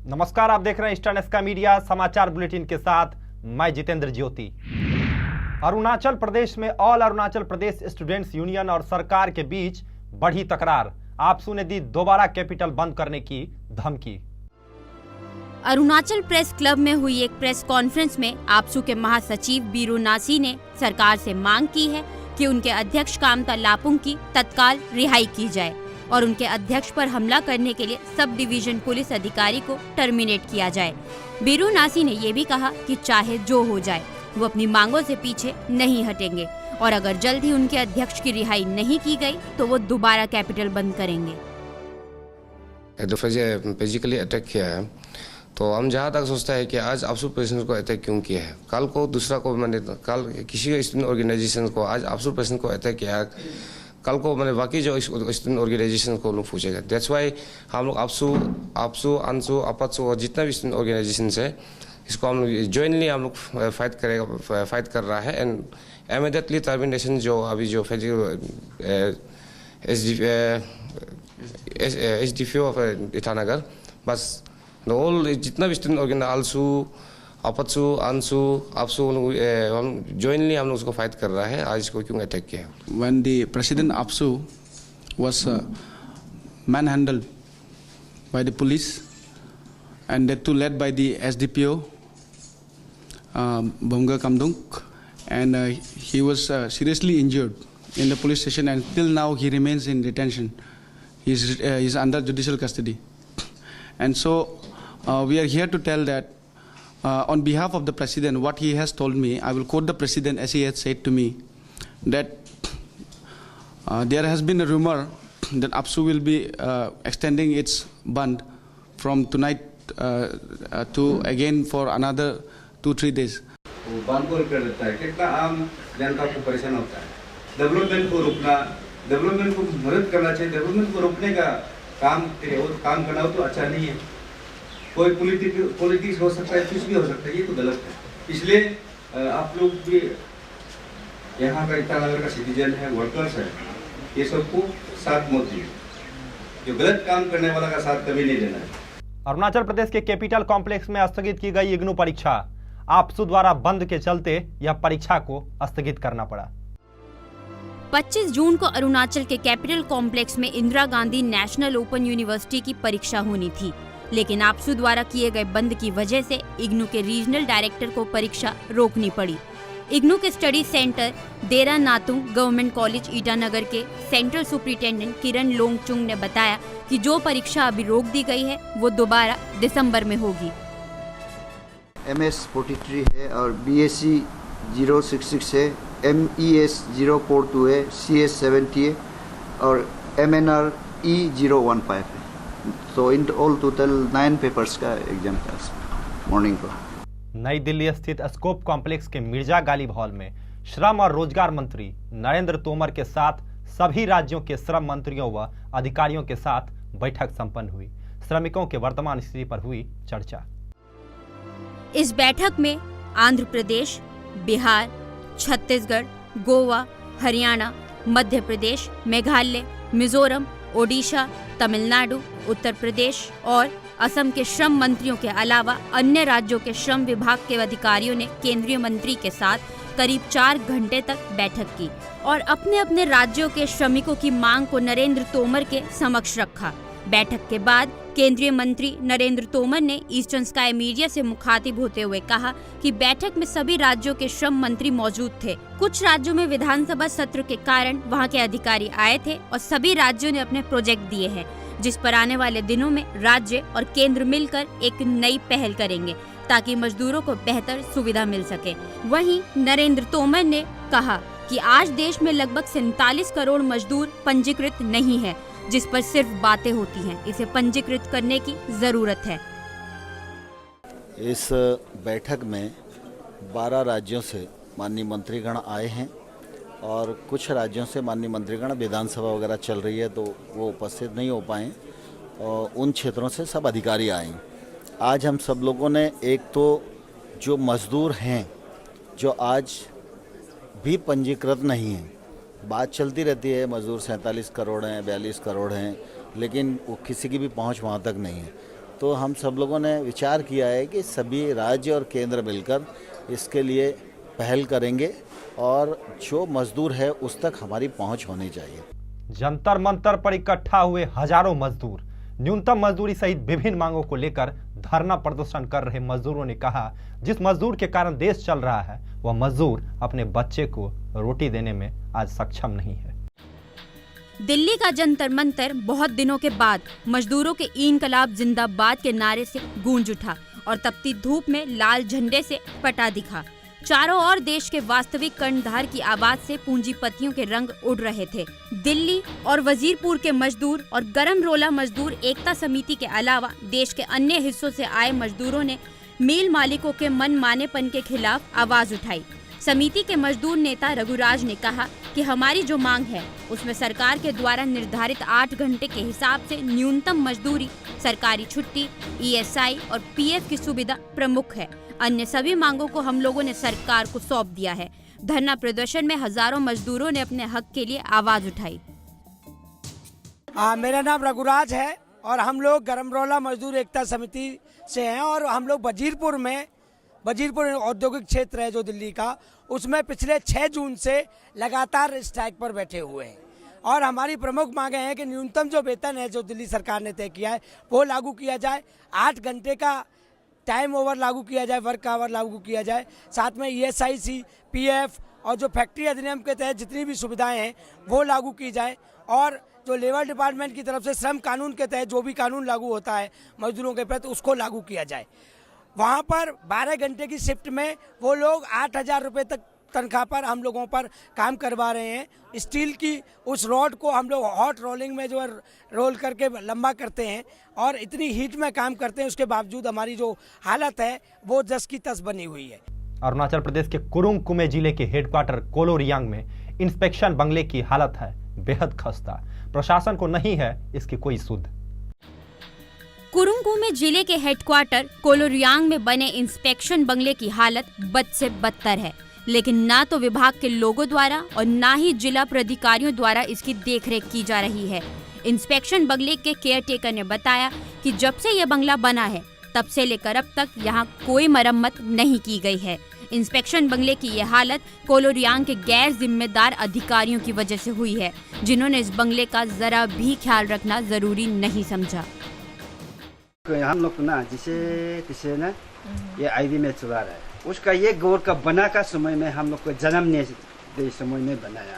नमस्कार, आप देख रहे हैं ईस्टर्न एस्का मीडिया समाचार बुलेटिन के साथ मैं जितेंद्र ज्योति। अरुणाचल प्रदेश में all Arunachal Pradesh students union और सरकार के बीच बढ़ी तकरार। आपसू ने दी दोबारा कैपिटल बंद करने की धमकी। अरुणाचल प्रेस क्लब में हुई एक प्रेस कॉन्फ्रेंस में आपसू के महासचिव बीरू नासी ने सरकार से मांग की है कि उनके अध्यक्ष कामता लापुंग की तत्काल रिहाई की जाए और उनके अध्यक्ष पर हमला करने के लिए सब डिवीजन पुलिस अधिकारी को टर्मिनेट किया जाए। बीरू नासी ने ये भी कहा कि चाहे जो हो जाए वो अपनी मांगों से पीछे नहीं हटेंगे और अगर जल्द ही उनके अध्यक्ष की रिहाई नहीं की गई तो वो दोबारा कैपिटल बंद करेंगे। फिजिकली अटैक किया है तो हम जहाँ तक सोचता है कि आज आपसू प्रेसिडेंट को अटैक क्यों किया है, कल को दूसरा को मैंने कल किसी स्टूडेंट ऑर्गेनाइजेशन को आज आपसू प्रेसिडेंट को अटैक किया, कल को मैंने बाकी जो स्टूडेंट ऑर्गेनाइजेशन को लोग पूछेगा। दैट्स वाई हम लोग आपसू अंसू अपत्सू और जितना भी स्टूडेंट ऑर्गेनाइजेशन है इसको हम लोग जॉइनली हम लोग फाइट कर रहा है एंड इमीडिएटली टर्मिनेशन जो अभी जो SDPO ऑफ ईटानगर बस ऑल जितना भी स्टूडेंट ऑर्गेनाइजेशन आलसू अपत्सू अंसू आपसू हम जॉइनली हम लोग उसको फाइट कर रहा है। आज इसको क्यों अटैक किया? When the President Apsu was manhandled by the police and that too led by the SDPO Bongga Kamdung and he was seriously injured in the police station and till now he remains in detention. He's under judicial custody and so we are here to tell that on behalf of the President, what he has told me, I will quote the President as he has said to me, that there has been a rumor that APSU will be extending its band from tonight to again for another 2-3 days. बंद को कर देता है, कितना आम जनता को परेशान होता है। डेवलपमेंट को रोकना, डेवलपमेंट को मदद करना चाहिए, डेवलपमेंट को रोकने का काम करना हो तो अच्छा नहीं है। कोई पॉलिटिक्स हो सकता है, कुछ भी हो सकता है, ये तो गलत है। इसलिए आप लोग भी यहाँ का ईटानगर का सिटीजन है, वर्कर्स है, ये सबको साथ मत दिए। जो गलत काम करने वाला का साथ कभी नहीं देना है। अरुणाचल प्रदेश के कैपिटल कॉम्प्लेक्स में स्थगित की गई इग्नू परीक्षा। आपसू द्वारा बंद के चलते यह परीक्षा को स्थगित करना पड़ा। 25 जून को अरुणाचल के कैपिटल कॉम्प्लेक्स में Indira Gandhi national open university की परीक्षा होनी थी, लेकिन आपसू द्वारा किए गए बंद की वजह से इग्नू के रीजनल डायरेक्टर को परीक्षा रोकनी पड़ी। इग्नू के स्टडी सेंटर देरा नातुंग गवर्नमेंट कॉलेज ईटानगर के सेंट्रल सुपरिटेंडेंट किरण लोंगचुंग ने बताया कि जो परीक्षा अभी रोक दी गई है वो दोबारा दिसंबर में होगी। MS 43 है और BSc 066 है, MES 042 है, CS 70 है और MNR E 015 है। तो इन ऑल टोटल 9 पेपर्स का एग्जाम था मॉर्निंग को। नई दिल्ली स्थित स्कोप कॉम्प्लेक्स के मिर्जा गालिब हॉल में श्रम और रोजगार मंत्री नरेंद्र तोमर के साथ सभी राज्यों के श्रम मंत्रियों व अधिकारियों के साथ बैठक संपन्न हुई। श्रमिकों के वर्तमान स्थिति पर हुई चर्चा। इस बैठक में आंध्र प्रदेश, बिहार, छत्तीसगढ़, गोवा, हरियाणा, मध्य प्रदेश, मेघालय, मिजोरम, ओडिशा, तमिलनाडु, उत्तर प्रदेश और असम के श्रम मंत्रियों के अलावा अन्य राज्यों के श्रम विभाग के अधिकारियों ने केंद्रीय मंत्री के साथ करीब 4 घंटे तक बैठक की और अपने अपने राज्यों के श्रमिकों की मांग को नरेंद्र तोमर के समक्ष रखा। बैठक के बाद केंद्रीय मंत्री नरेंद्र तोमर ने ईस्टर्न स्काई मीडिया से मुखातिब होते हुए कहा कि बैठक में सभी राज्यों के श्रम मंत्री मौजूद थे। कुछ राज्यों में विधानसभा सत्र के कारण वहां के अधिकारी आए थे और सभी राज्यों ने अपने प्रोजेक्ट दिए हैं, जिस पर आने वाले दिनों में राज्य और केंद्र मिलकर एक नई पहल करेंगे ताकि मजदूरों को बेहतर सुविधा मिल सके। वहीं नरेंद्र तोमर ने कहा कि आज देश में लगभग 47 करोड़ मजदूर पंजीकृत नहीं है, जिस पर सिर्फ बातें होती हैं। इसे पंजीकृत करने की जरूरत है। इस बैठक में 12 राज्यों से माननीय मंत्रीगण आए हैं और कुछ राज्यों से माननीय मंत्रीगण विधानसभा वगैरह चल रही है तो वो उपस्थित नहीं हो पाए और उन क्षेत्रों से सब अधिकारी आए। आज हम सब लोगों ने एक तो जो मजदूर हैं जो आज भी पंजीकृत नहीं हैं, बात चलती रहती है मजदूर 47 करोड़ हैं, 42 करोड़ हैं, लेकिन वो किसी की भी पहुंच वहां तक नहीं है। तो हम सब लोगों ने विचार किया है कि सभी राज्य और केंद्र मिलकर इसके लिए पहल करेंगे और जो मजदूर है उस तक हमारी पहुंच होनी चाहिए। जंतर मंतर पर इकट्ठा हुए हजारों मजदूर न्यूनतम मजदूरी सहित विभिन्न मांगों को लेकर धरना प्रदर्शन कर रहे मजदूरों ने कहा, जिस मजदूर के कारण देश चल रहा है वह मजदूर अपने बच्चे को रोटी देने में आज सक्षम नहीं है। दिल्ली का जंतर मंतर बहुत दिनों के बाद मजदूरों के इनकलाब जिंदाबाद के नारे से गूंज उठा और तपती धूप में लाल झंडे से पटा दिखा। चारों ओर देश के वास्तविक कर्णधार की आवाज से पूंजीपतियों के रंग उड़ रहे थे। दिल्ली और वजीरपुर के मजदूर और गरम रोला मजदूर एकता समिति के अलावा देश के अन्य हिस्सों से आए मजदूरों ने मिल मालिकों के मनमानेपन के खिलाफ आवाज उठाई। समिति के मजदूर नेता रघुराज ने कहा कि हमारी जो मांग है उसमें सरकार के द्वारा निर्धारित 8 घंटे के हिसाब से न्यूनतम मजदूरी, सरकारी छुट्टी, ईएसआई और पीएफ की सुविधा प्रमुख है। अन्य सभी मांगों को हम लोगों ने सरकार को सौंप दिया है। धरना प्रदर्शन में हजारों मजदूरों ने अपने हक के लिए आवाज उठाई। मेरा नाम रघुराज है और हम लोग गरमरोला मजदूर एकता समिति से हैं और हम लोग वजीरपुर औद्योगिक क्षेत्र है जो दिल्ली का, उसमें पिछले 6 जून से लगातार स्ट्राइक पर बैठे हुए हैं और हमारी प्रमुख मांगे हैं कि न्यूनतम जो वेतन है जो दिल्ली सरकार ने तय किया है वो लागू किया जाए, 8 घंटे का टाइम ओवर लागू किया जाए, वर्क आवर लागू किया जाए, साथ में ईएसआई, पीएफ और जो फैक्ट्री अधिनियम के तहत जितनी भी सुविधाएं हैं वो लागू की जाए और जो लेबर डिपार्टमेंट की तरफ से श्रम कानून के तहत जो भी कानून लागू होता है मजदूरों के प्रति उसको लागू किया जाए। वहाँ पर 12 घंटे की शिफ्ट में वो लोग 8,000 रुपये तक तनख्वाह पर हम लोगों पर काम करवा रहे हैं। स्टील की उस रॉड को हम लोग हॉट रोलिंग में जो है रोल करके लंबा करते हैं और इतनी हीट में काम करते हैं, उसके बावजूद हमारी जो हालत है वो जस की तस बनी हुई है। अरुणाचल प्रदेश के कुरुंग कुमे जिले के हेडक्वार्टर कोलोरियांग में इंस्पेक्शन बंगले की हालत है बेहद खस्ता। प्रशासन को नहीं है इसकी कोई सुध। कुरुंग कुमे जिले के हेडक्वार्टर कोलोरियांग में बने इंस्पेक्शन बंगले की हालत बद से बदतर है, लेकिन ना तो विभाग के लोगों द्वारा और ना ही जिला प्राधिकारियों द्वारा इसकी देखरेख की जा रही है। इंस्पेक्शन बंगले के केयरटेकर ने बताया कि जब से यह बंगला बना है तब से लेकर अब तक यहाँ कोई मरम्मत नहीं की गई है। इंस्पेक्शन बंगले की यह हालत कोलोरियांग के गैर जिम्मेदार अधिकारियों की वजह से हुई है, जिन्होंने इस बंगले का जरा भी ख्याल रखना जरूरी नहीं समझा। हम लोग ना जिसे ना ये आईवी में चला रहा है, उसका ये गोर का बना का समय में हम लोग को जन्मने के समय में बनाया,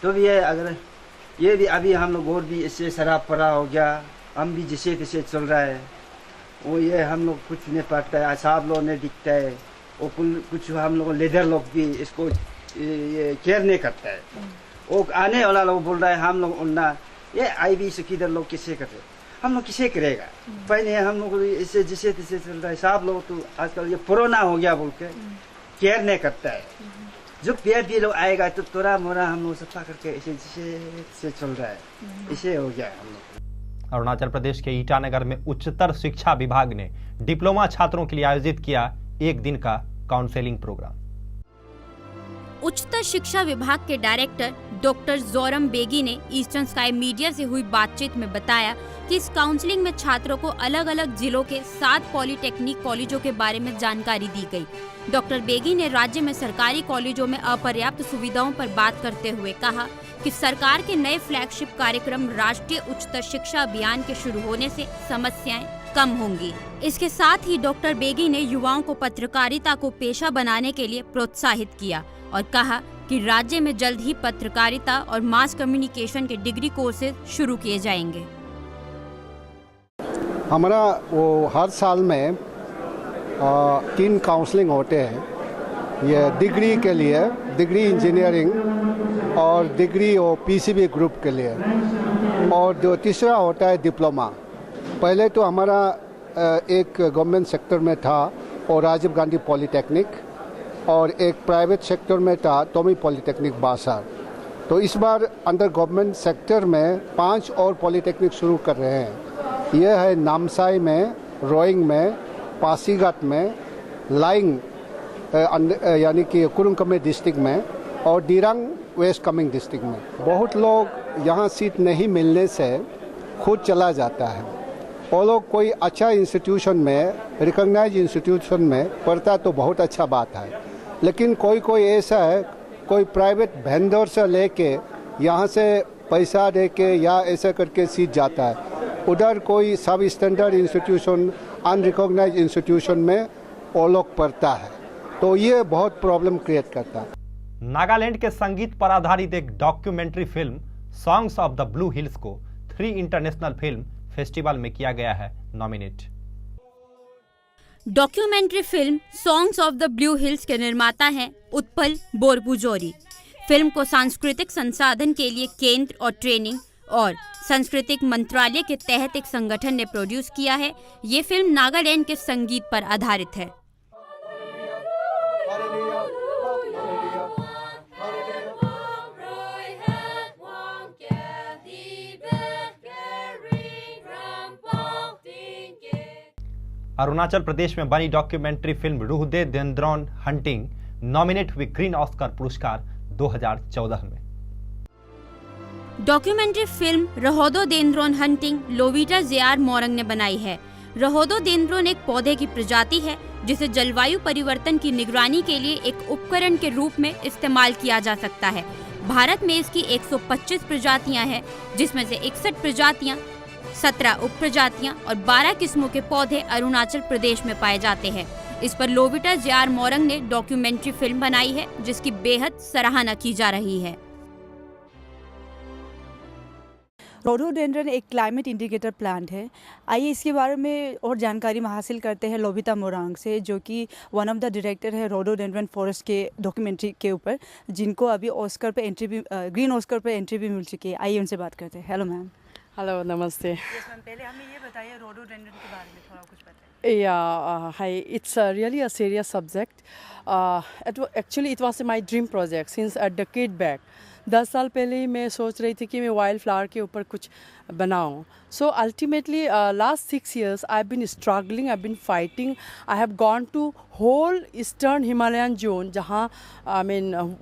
तो भी ये अगर ये भी अभी हम लोग और भी इससे शराब पड़ा हो गया, हम भी जिसे तिसे चल रहा है, वो ये हम लोग कुछ नहीं पड़ता है, साहब लोग नहीं दिखता है, वो कुछ हम लोग लीडर लोग भी इसको ये केयर नहीं करता है। वो आने वाला लोग बोल रहा है हम लोग उन्ना ये आईवी से किधर लोग किसे करते, हम लोग किसे करेगा। पहले हम लोग इससे जिसे तिसे चल रहा है, साहब लोग तो आजकल ये पुराना हो गया बोल के केयर नहीं करता है। जो पेड़ भी लोग आएगा तो थोड़ा मोरा हम लोग सफा करके इसे जिसे चल रहा है, इसे हो गया हम लोग। अरुणाचल प्रदेश के ईटानगर में उच्चतर शिक्षा विभाग ने डिप्लोमा छात्रों के लिए आयोजित किया 1 दिन का काउंसलिंग प्रोग्राम। उच्चतर शिक्षा विभाग के डायरेक्टर डॉक्टर जोरम बेगी ने ईस्टर्न स्काई मीडिया से हुई बातचीत में बताया कि इस काउंसलिंग में छात्रों को अलग अलग जिलों के 7 पॉलिटेक्निक कॉलेजों के बारे में जानकारी दी गई। डॉक्टर बेगी ने राज्य में सरकारी कॉलेजों में अपर्याप्त सुविधाओं पर बात करते हुए कहा कि सरकार के नए फ्लैगशिप कार्यक्रम राष्ट्रीय उच्चतर शिक्षा अभियान के शुरू होने से समस्याएं कम होंगी। इसके साथ ही डॉक्टर बेगी ने युवाओं को पत्रकारिता को पेशा बनाने के लिए प्रोत्साहित किया और कहा कि राज्य में जल्द ही पत्रकारिता और मास कम्युनिकेशन के डिग्री कोर्सेज शुरू किए जाएंगे। हमारा वो हर साल में 3 काउंसलिंग होते हैं, ये डिग्री के लिए, डिग्री इंजीनियरिंग और डिग्री और पीसीबी ग्रुप के लिए, और जो तीसरा होता है डिप्लोमा। पहले तो हमारा एक गवर्नमेंट सेक्टर में था और राजीव गांधी पॉलिटेक्निक, और एक प्राइवेट सेक्टर में था टोमी पॉलिटेक्निक बासार। तो इस बार अंडर गवर्नमेंट सेक्टर में 5 और पॉलिटेक्निक शुरू कर रहे हैं। यह है नामसाई में, रोइंग में, पासीघाट में, लाइंग यानी कि कुरुंग कुमे डिस्ट्रिक्ट में, और दिरांग वेस्ट कामेंग डिस्ट्रिक्ट में। बहुत लोग यहाँ सीट नहीं मिलने से खुद चला जाता है, वो लोग कोई अच्छा इंस्टीट्यूशन में, रिकॉग्नाइज इंस्टीट्यूशन में पढ़ता तो बहुत अच्छा बात है, लेकिन कोई ऐसा है, कोई प्राइवेट वेंडर से लेके यहाँ से पैसा दे के या ऐसा करके सीख जाता है। उधर कोई सब स्टैंडर्ड इंस्टीट्यूशन, अनरिकॉग्नाइज इंस्टीट्यूशन में वो लोग पढ़ता है, तो ये बहुत प्रॉब्लम क्रिएट करता है। नागालैंड के संगीत पर आधारित एक documentary film songs of the blue hills को 3 इंटरनेशनल फिल्म फेस्टिवल में किया गया है nominate. Documentary film songs of the blue hills के निर्माता हैं उत्पल बोरपुजोरी। फिल्म को सांस्कृतिक संसाधन के लिए केंद्र और ट्रेनिंग और सांस्कृतिक मंत्रालय के तहत एक संगठन ने प्रोड्यूस किया है। ये फिल्म नागालैंड के संगीत पर आधारित है। अरुणाचल प्रदेश में बनी documentary film rhododendron hunting nominate हुई ग्रीन ऑस्कर पुरस्कार 2014 में। Documentary film rhododendron hunting Lovita JR Morang ने बनाई है। रोडोडेंड्रॉन एक पौधे की प्रजाति है जिसे जलवायु परिवर्तन की निगरानी के लिए एक उपकरण के रूप में इस्तेमाल किया जा सकता है। भारत में इसकी 125 प्रजातियां हैं, जिसमें से 61 प्रजातियां, 17 उप प्रजातियां और 12 किस्मों के पौधे अरुणाचल प्रदेश में पाए जाते हैं। इस पर लोविटा जेआर मोरंग ने डॉक्यूमेंट्री फिल्म बनाई है, जिसकी बेहद सराहना की जा रही है। रोडोडेंड्रन एक क्लाइमेट इंडिकेटर प्लांट है। आइए इसके बारे में और जानकारी हासिल करते हैं लोविता मोरंग से, जो कि वन ऑफ द डायरेक्टर है रोडोडेंड्रन फॉरेस्ट के डॉक्यूमेंट्री के ऊपर, जिनको अभी ऑस्कर पे एंट्री भी, ग्रीन ऑस्कर पे एंट्री भी मिल चुकी है। आइए उनसे बात करते हैं। Hello ma'am. हेलो, नमस्ते। मैम, पहले हमें ये बताइए रोडोडेंड्रन के बारे में थोड़ा कुछ बताइए। Yeah, hi. It's really a serious subject. Actually, it was my dream project since a decade back. 10 साल पहले ही मैं सोच रही थी कि मैं वाइल्ड फ्लावर के ऊपर कुछ बनाऊं. So ultimately, last 6 years, I've been struggling, I've been fighting. I have gone to whole eastern Himalayan zone,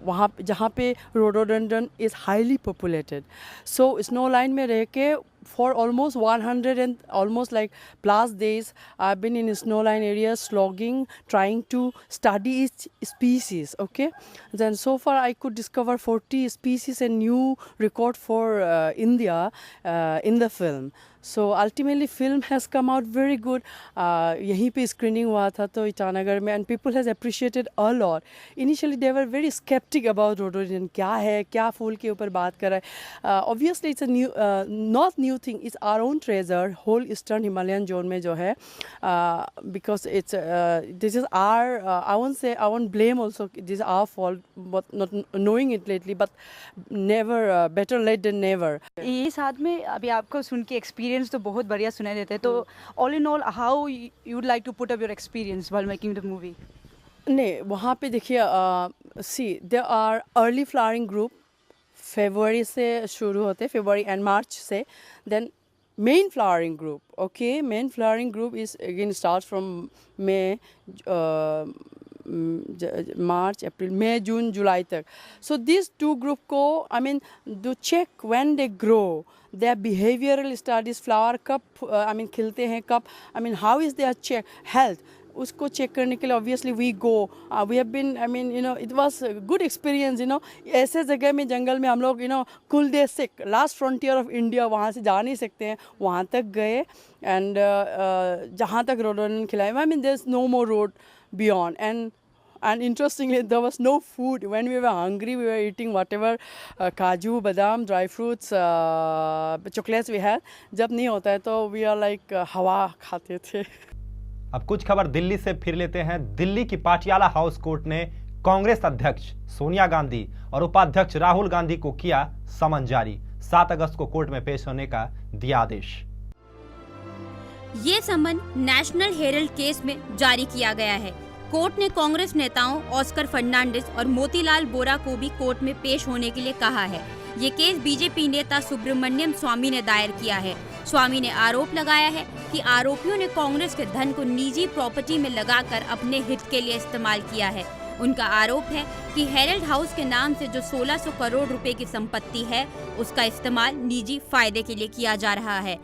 वहाँ जहाँ पे rhododendron is highly populated. So snow line में रह के for almost 100 and almost like plus days, I've been in snowline areas, slogging, trying to study each species. Okay, then so far I could discover 40 species and new record for India in the film. So ultimately, film has come out very good. यहीं पे screening हुआ था तो ईटानगर में, and people has appreciated a lot. Initially, they were very skeptic about rhododendron. क्या है, क्या फूल के ऊपर बात कर रहा है? Obviously, it's a new, not new thing. It's our own treasure. Whole Eastern Himalayan zone में जो है, because it's this is our. I won't blame also. This is our fault, but not knowing it lately. But never better late than never. ये साथ में अभी आपको सुन के experience तो बहुत बढ़िया सुनाई देते हैं, तो all in all how you would like to put up your experience while making the movie? नहीं, वहाँ पे देखिए, see there are early flowering group, फरवरी से शुरू होते, फरवरी एंड मार्च से, then main flowering group. Okay, main flowering group is again start from May, March, April, May, June, July तक. So these two group को, I mean, to check when they grow, their behavioral studies, flower कब, खिलते हैं कब, how is their health, उसको check करने के लिए obviously we go, we have been, it was a good experience, ऐसे जगह में, जंगल में हम लोग, कुलदे सिक, लास्ट फ्रंटियर ऑफ इंडिया, वहाँ से जा नहीं सकते हैं, वहाँ तक गए, एंड जहाँ तक रोडोडेंड्रन खिलाए, there's no more road beyond, and interestingly, there was no food. When we were hungry, we were eating whatever kaju, badam, dry fruits, chocolates we had. जब नहीं होता है तो we are like हवा खाते थे. अब कुछ खबर दिल्ली से फिर लेते हैं. दिल्ली की पाटियाला हाउस कोर्ट ने कांग्रेस अध्यक्ष सोनिया गांधी और उपाध्यक्ष राहुल गांधी को किया समन जारी. 7 अगस्त को कोर्ट में पेश होने का दिया आदेश. ये समन नेशनल हेरल्ड केस में जारी किया गया है. कोर्ट ने कांग्रेस नेताओं ऑस्कर फर्नांडिस और मोतीलाल बोरा को भी कोर्ट में पेश होने के लिए कहा है. ये केस बीजेपी नेता सुब्रमण्यम स्वामी ने दायर किया है. स्वामी ने आरोप लगाया है कि आरोपियों ने कांग्रेस के धन को निजी प्रॉपर्टी में लगाकर अपने हित के लिए इस्तेमाल किया है. उनका आरोप है कि हेरल्ड हाउस के नाम से जो 1600 करोड़ रुपए की संपत्ति है, उसका इस्तेमाल निजी फायदे के लिए किया जा रहा है.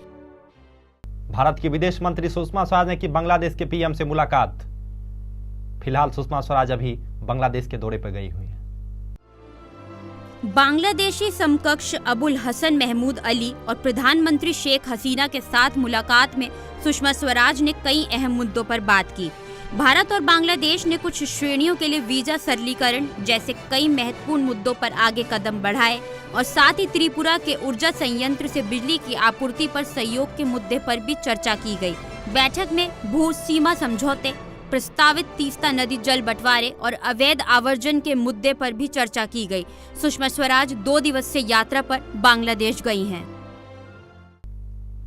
भारत की विदेश मंत्री सुषमा स्वराज ने की बांग्लादेश के पीएम से मुलाकात। फिलहाल सुषमा स्वराज अभी बांग्लादेश के दौरे पर गई हुई है। बांग्लादेशी समकक्ष अबुल हसन महमूद अली और प्रधानमंत्री शेख हसीना के साथ मुलाकात में सुषमा स्वराज ने कई अहम मुद्दों पर बात की। भारत और बांग्लादेश ने कुछ श्रेणियों के लिए वीजा सरलीकरण जैसे कई महत्वपूर्ण मुद्दों पर आगे कदम बढ़ाए और साथ ही त्रिपुरा के ऊर्जा संयंत्र से बिजली की आपूर्ति पर सहयोग के मुद्दे पर भी चर्चा की गई। बैठक में भू सीमा समझौते, प्रस्तावित तीस्ता नदी जल बंटवारे और अवैध आवर्जन के मुद्दे पर भी चर्चा की गई। सुषमा स्वराज 2 दिवसीय यात्रा पर बांग्लादेश गई हैं।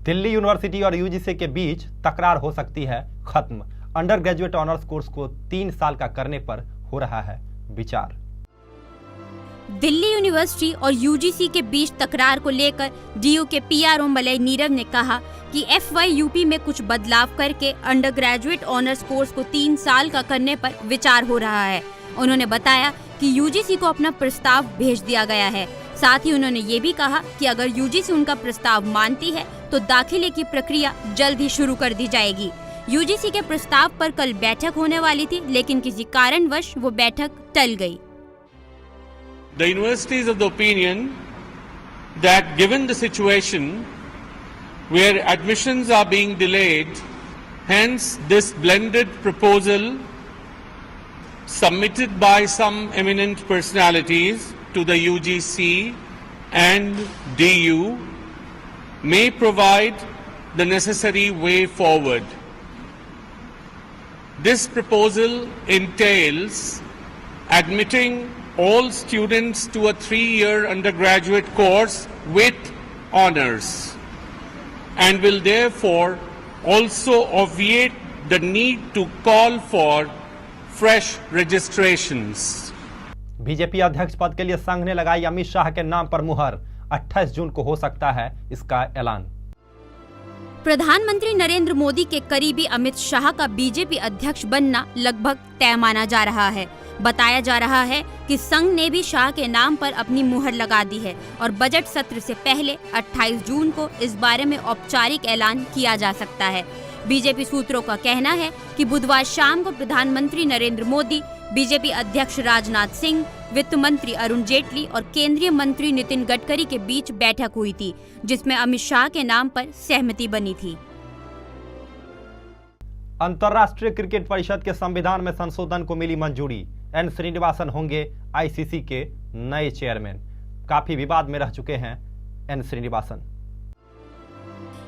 दिल्ली यूनिवर्सिटी और यूजीसी के बीच तकरार हो सकती है खत्म। अंडर ग्रेजुएट ऑनर्स कोर्स को 3 साल का करने पर हो रहा है विचार। दिल्ली यूनिवर्सिटी और यूजीसी के बीच तकरार को लेकर डीयू के पीआरओ मलय नीरव ने कहा कि एफवाईयूपी में कुछ बदलाव करके अंडर ग्रेजुएट ऑनर्स कोर्स को 3 साल का करने पर विचार हो रहा है। उन्होंने बताया कि यूजीसी को अपना प्रस्ताव भेज दिया गया है। साथ ही उन्होंने ये भी कहा कि अगर यूजीसी उनका प्रस्ताव मानती है तो दाखिले की प्रक्रिया जल्द ही शुरू कर दी जाएगी। यूजीसी के प्रस्ताव पर कल बैठक होने वाली थी, लेकिन किसी कारणवश वो बैठक टल गई। The university is of the opinion that given the situation where admissions are being delayed, hence this blended proposal submitted by some eminent personalities to the UGC and DU may provide the necessary way forward. This proposal entails admitting all students to a 3-year undergraduate course with honors and will therefore also obviate the need to call for fresh registrations. BJP अध्यक्ष पद के लिए संघ ने लगाई अमित शाह के नाम पर मुहर। 28 जून को हो सकता है इसका ऐलान। प्रधानमंत्री नरेंद्र मोदी के करीबी अमित शाह का बीजेपी अध्यक्ष बनना लगभग तय माना जा रहा है। बताया जा रहा है कि संघ ने भी शाह के नाम पर अपनी मुहर लगा दी है और बजट सत्र से पहले 28 जून को इस बारे में औपचारिक ऐलान किया जा सकता है। बीजेपी सूत्रों का कहना है कि बुधवार शाम को प्रधानमंत्री नरेंद्र मोदी, बीजेपी अध्यक्ष राजनाथ सिंह, वित्त मंत्री अरुण जेटली और केंद्रीय मंत्री नितिन गडकरी के बीच बैठक हुई थी, जिसमें अमित शाह के नाम पर सहमति बनी थी। अंतर्राष्ट्रीय क्रिकेट परिषद के संविधान में संशोधन को मिली मंजूरी। एन श्रीनिवासन होंगे आईसीसी के नए चेयरमैन। काफी विवाद में रह चुके हैं एन श्रीनिवासन।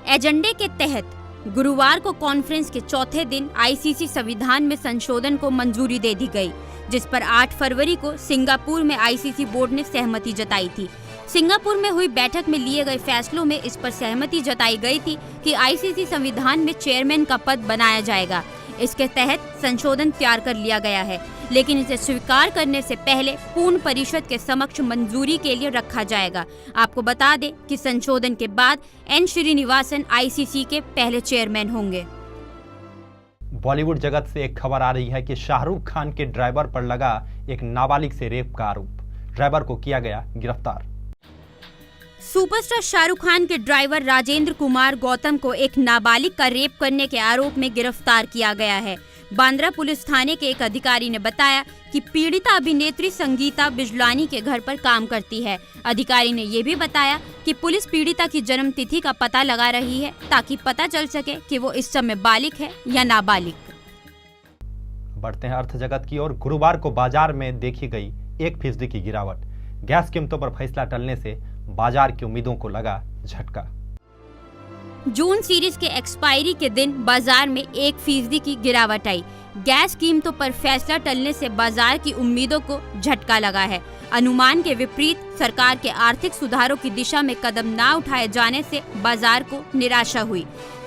एजेंडे के तहत गुरुवार को कॉन्फ्रेंस के चौथे दिन आईसीसी संविधान में संशोधन को मंजूरी दे दी गई, जिस पर 8 फरवरी को सिंगापुर में आईसीसी बोर्ड ने सहमति जताई थी। सिंगापुर में हुई बैठक में लिए गए फैसलों में इस पर सहमति जताई गई थी कि आईसीसी संविधान में चेयरमैन का पद बनाया जाएगा। इसके तहत संशोधन तैयार कर लिया गया है, लेकिन इसे स्वीकार करने से पहले पूर्ण परिषद के समक्ष मंजूरी के लिए रखा जाएगा। आपको बता दें कि संशोधन के बाद एन श्रीनिवासन आईसीसी के पहले चेयरमैन होंगे। बॉलीवुड जगत से एक खबर आ रही है कि शाहरुख खान के ड्राइवर पर लगा एक नाबालिग से रेप का आरोप। ड्राइवर को किया गया गिरफ्तार। सुपरस्टार शाहरुख खान के ड्राइवर राजेंद्र कुमार गौतम को एक नाबालिग का रेप करने के आरोप में गिरफ्तार किया गया है। बांद्रा पुलिस थाने के एक अधिकारी ने बताया कि पीड़िता अभिनेत्री संगीता बिजलानी के घर पर काम करती है। अधिकारी ने ये भी बताया कि पुलिस पीड़िता की जन्म तिथि का पता लगा रही है ताकि पता चल सके कि वो इस समय बालिग है या नाबालिग। बढ़ते हैं अर्थ जगत की ओर। गुरुवार को बाजार में देखी गई 1% की गिरावट। गैस कीमतों पर फैसला टलने से बाजार की उम्मीदों को लगा झटका। जून सीरीज के एक्सपायरी के दिन बाजार में 1% की गिरावट आई। गैस कीमतों पर फैसला टलने से बाजार की उम्मीदों को झटका लगा है। अनुमान के विपरीत सरकार के आर्थिक सुधारों की दिशा में कदम न उठाए जाने से बाजार को निराशा हुई।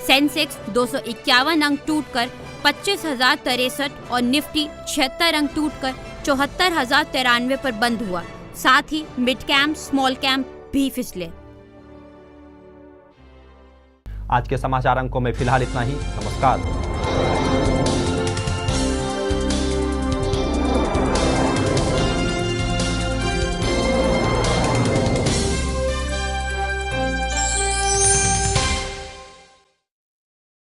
सेंसेक्स 251 अंक टूटकर 25,063 और निफ्टी 76 अंक टूटकर 74,093 पर बंद हुआ। साथ ही मिड कैप, स्मॉल कैप भी फिसले। आज के समाचार अंकों में फिलहाल इतना ही। नमस्कार।